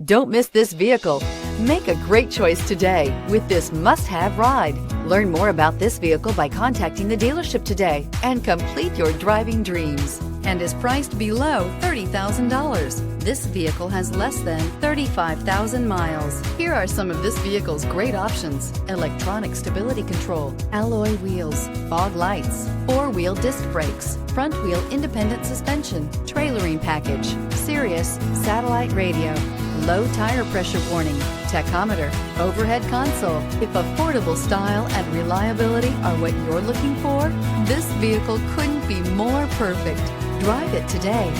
Don't miss this vehicle. Make a great choice today with this must-have ride. Learn more about this vehicle by contacting the dealership today and complete your driving dreams, and is priced below $30,000. This vehicle has less than 35,000 miles. Here are some of this vehicle's great options: electronic stability control, alloy wheels, fog lights, four-wheel disc brakes, front wheel independent suspension, trailering package, Sirius satellite radio, low tire pressure warning, tachometer, overhead console. If affordable style and reliability are what you're looking for, this vehicle couldn't be more perfect. Drive it today.